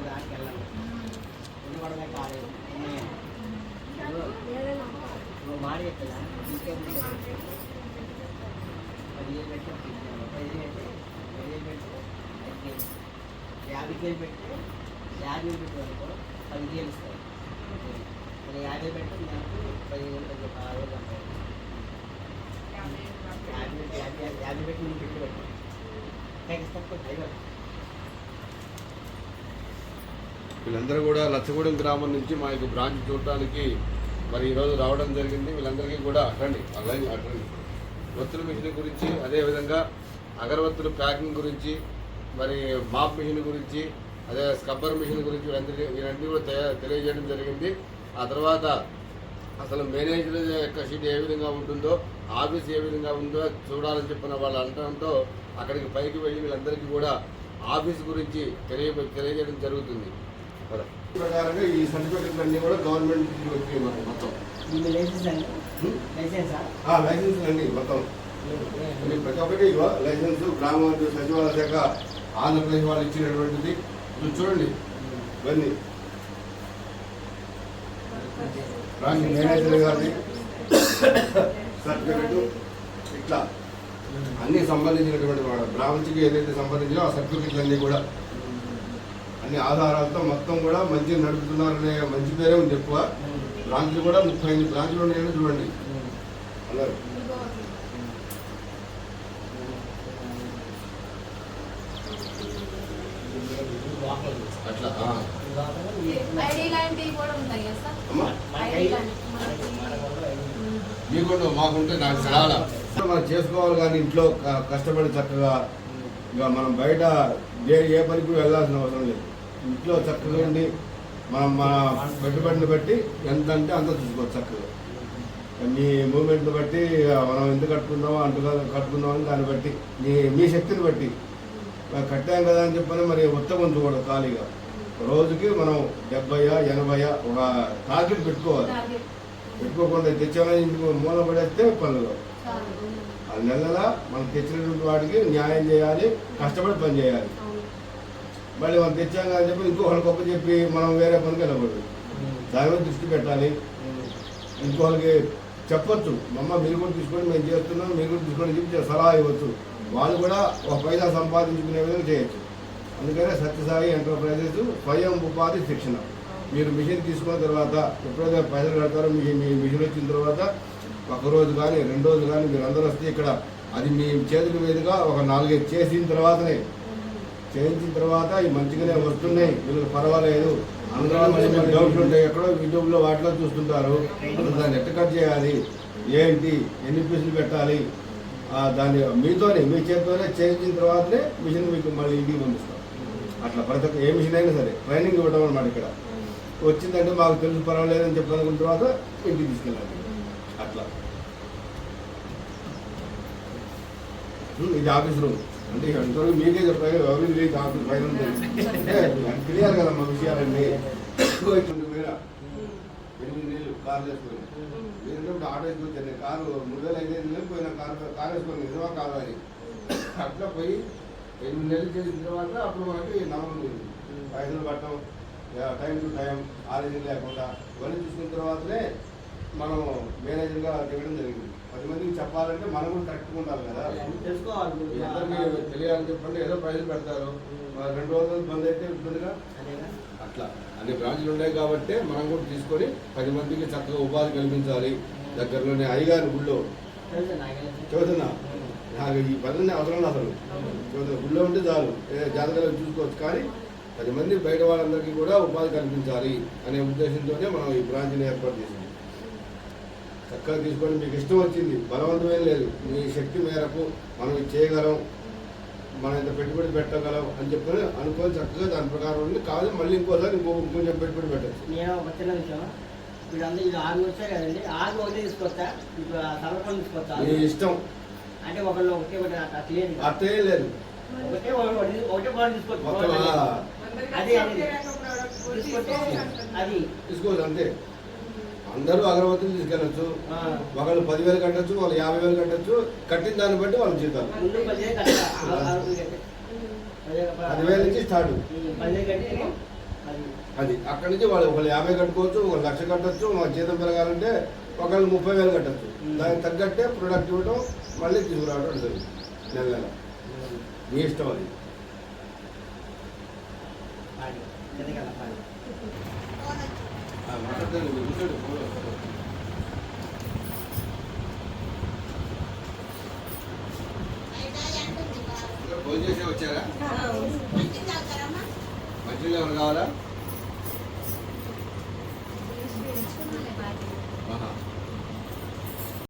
దానికి వెళ్ళాలి ఉండకూడమే కాలేదు నువ్వు మాడి చెప్పదా తీసుకెళ్ళి 10,000 పెట్టి 10,000 పెట్టి 50,000 పెట్టి 50,000 పెట్టి వరకు 10,000 ఇస్తాయి 50 పెట్టి నాకు 10,000 50 పెట్టి నేను పెట్టి పెట్టాను వీళ్ళందరూ కూడా లచ్చగూడెం గ్రామం నుంచి మా యొక్క బ్రాంచ్ చూడటానికి మరి ఈరోజు రావడం జరిగింది. వీళ్ళందరికీ కూడా అటండి ఒత్తుల మిషన్ గురించి, అదేవిధంగా అగరవత్తుల ప్యాకింగ్ గురించి, మరి మాప్ మిషన్ గురించి, అదే స్కబ్బర్ మిషన్ గురించి వీరందరినీ కూడా తెలియజేయడం జరిగింది. ఆ తర్వాత అసలు మేనేజర్ యొక్క షీట్ ఏ విధంగా ఉంటుందో, ఆఫీస్ ఏ విధంగా ఉందో చూడాలని చెప్పిన వాళ్ళు అనడంతో అక్కడికి పైకి వెళ్ళి వీళ్ళందరికీ కూడా ఆఫీస్ గురించి తెలియజేయడం జరుగుతుంది. ప్రకారంగా ఈ సర్టిఫికెట్లు అన్నీ కూడా గవర్నమెంట్ మొత్తం లైసెన్స్ అండి మొత్తం ప్రతి ఒక్కటి లైసెన్స్ గ్రామ సచివాలయ శాఖ ఆంధ్రప్రదేశ్ వాళ్ళు ఇచ్చినటువంటిది చూడండి. ఇవన్నీ మేనేజర్ గారిది సర్టిఫికెట్ ఇట్లా అన్ని సంబంధించినటువంటి బ్రాంచ్కి ఏదైతే సంబంధించినో ఆ సర్టిఫికెట్లు అన్నీ కూడా అన్ని ఆధారాలతో మొత్తం కూడా మంచిగా నడుపుతున్నారనే మంచి పేరే ఉంది. ఎక్కువ బ్రాంచ్లు కూడా 35 బ్రాంచ్లు ఉన్నాయని చూడండి అందరు. అట్లా మీకుండా మాకుంటే నాకు చాలా మనం చేసుకోవాలి. కానీ ఇంట్లో కష్టపడి చక్కగా ఇక మనం బయట ఏ పనికి వెళ్ళాల్సిన అవసరం లేదు. ఇంట్లో చక్కగా ఉండి మనం మన పెట్టుబడిని బట్టి ఎంత అంటే అంత చూసుకోవచ్చు. చక్కగా మీ మూమెంట్ని బట్టి మనం ఎంత కట్టుకుందామో అంత కట్టుకుందామని దాన్ని బట్టి మీ శక్తిని బట్టి కట్టాం కదా అని చెప్పని మరి ఉత్తమం చూడదు. ఖాళీగా రోజుకి మనం 70-80 ఒక టార్గెట్ పెట్టుకోవాలి. పెట్టుకోకుండా తెచ్చామని ఇంటికి మూల పడేస్తే పనులు ఆ నెలలా మనం తెచ్చినటువంటి వాటికి న్యాయం చేయాలి, కష్టపడి పని చేయాలి. మళ్ళీ మనం తెచ్చాం అని చెప్పి ఇంకొకరికి గొప్ప చెప్పి మనం వేరే పనికి వెళ్ళకూడదు. దాని మీద దృష్టి పెట్టాలి. ఇంకొకరికి చెప్పొచ్చు, మమ్మ మీరు కూడా తీసుకొని మేము చేస్తున్నాం, మీరు కూడా తీసుకొని చెప్పి సలహా ఇవ్వచ్చు. వాళ్ళు కూడా ఒక పైసా సంపాదించుకునే విధంగా చేయొచ్చు. అందుకనే సత్యసాయి ఎంటర్ప్రైజెస్ స్వయం ఉపాధి శిక్షణ. మీరు మిషన్ తీసుకున్న తర్వాత ఎప్పుడైతే పైసలు కడతారో మీ మిషన్ వచ్చిన తర్వాత 1 రోజు కానీ 2 రోజులు కానీ మీరు అందరూ వస్తే ఇక్కడ అది మీ చేతుల మీదుగా ఒక 4-5 చేసిన తర్వాతనే చేయించిన తర్వాత ఇవి మంచిగానే వస్తున్నాయి, వీళ్ళకి పర్వాలేదు. అందరూ మంచి డౌట్లు ఉంటాయి, ఎక్కడో యూట్యూబ్లో వాటిలో చూస్తుంటారు. దాన్ని ఎట్ట కట్ చేయాలి, ఏంటి, ఎన్ని పీసులు పెట్టాలి, దాన్ని మీతోనే మీ చేతితోనే చేయించిన తర్వాతనే మిషన్ మీకు మళ్ళీ ఇంటికి పంపిస్తాం. అట్లా ప్రతి ఒక్క ఏ మిషన్ అయినా సరే ట్రైనింగ్ ఇవ్వడం అన్నమాట. ఇక్కడ వచ్చిందంటే మాకు తెలుసు పర్వాలేదని చెప్పాలనుకున్న తర్వాత ఇంటికి తీసుకెళ్ళాలి. అట్లా ఇది ఆఫీస్ రూమ్ అంటే ఎంతవరకు మీకే చెప్పాలి. ఎవరికి లేదు ఆఫీస్ పైన క్లియర్ కదా మా విషయాలన్నీ. 8 నెలలు కార్లు వేసుకొని మీరంటే ఆటో వేసుకొచ్చాను. కారు 3,000-5,000 నెలలు పోయిన కారు వేసుకొని నిజమా కాదు అని అట్లా పోయి 8 నెలలు చేసిన తర్వాత అప్పుడు మనకి నమ్మకం ఉంది. పైసలు పట్టడం, టైం టు టైం, ఆలోచన లేకుండా ఇవన్నీ చూసుకున్న తర్వాతనే మనం మేనేజర్గా దిగడం జరిగింది. 10 మందికి చెప్పాలంటే మనం కూడా కరెక్ట్గా ఉండాలి కదా. అందరికీ తెలియాలని చెప్పండి. ఏదో ప్రైజులు పెడతారు, 2 రోజులు బంద్ అయితే ఇబ్బందిగా. అట్లా అన్ని బ్రాంచ్లు ఉన్నాయి కాబట్టి మనం కూడా తీసుకొని 10 మందికి చక్కగా ఉపాధి కల్పించాలి. దగ్గరలోనే అయ్యగారి గుళ్ళో చదువుతున్నా నాకు ఈ పనులన్నీ అవసరం అసలు. చదువుతున్నా గుళ్ళో ఉంటే చాలు, జాతకాలు చూసుకోవచ్చు. కానీ 10 మంది బయట వాళ్ళందరికీ కూడా ఉపాధి కల్పించాలి అనే ఉద్దేశంతోనే మనం ఈ బ్రాంచ్ని ఏర్పాటు చేసింది. చక్కగా తీసుకొని మీకు ఇష్టం వచ్చింది, బలవంతమేం లేదు. మీ శక్తి మేరకు మనం ఇది చేయగలం, మనం ఇంత పెట్టుబడి పెట్టగలం అని చెప్పని అనుకోని చక్కగా దాని ప్రకారం ఉంది. కాదు మళ్ళీ ఇంకోసారి కొంచెం పెట్టుబడి పెట్టచ్చు. నేను ఒక చిన్న విషయం, వీళ్ళందరూ ఇది 6 వచ్చాయి కదండి, 6 ఒకటి తీసుకొస్తా, ఇప్పుడు సర్వపం తీసుకొస్తా, మీ ఇష్టం. అంటే ఒకళ్ళు ఒకటి అట్టే లేదు, ఒకటే బాగా తీసుకోవచ్చు. అది తీసుకోవచ్చు అంతే. అందరూ అగరబత్తులు తీసుకెళ్ళచ్చు. ఒకళ్ళు 10,000 కట్టచ్చు, వాళ్ళు 50,000 కట్టచ్చు. కట్టిన దాన్ని బట్టి వాళ్ళు జీతాలు 10,000 నుంచి స్టార్ట్. అది అక్కడి నుంచి వాళ్ళు ఒకళ్ళు 50 కట్టుకోవచ్చు, ఒకళ్ళు 1,00,000 కట్టచ్చు. మా జీతం పెరగాలంటే ఒకళ్ళు 30,000 కట్టచ్చు. దానికి తగ్గట్టే ప్రొడక్ట్ ఇవ్వడం మళ్ళీ తీసుకురావడం జరుగుతుంది నెల నెల. మీ ఇష్టం అది. భోజనం చేసే వచ్చారా? మంచిగా ఏమైనా కావాలా?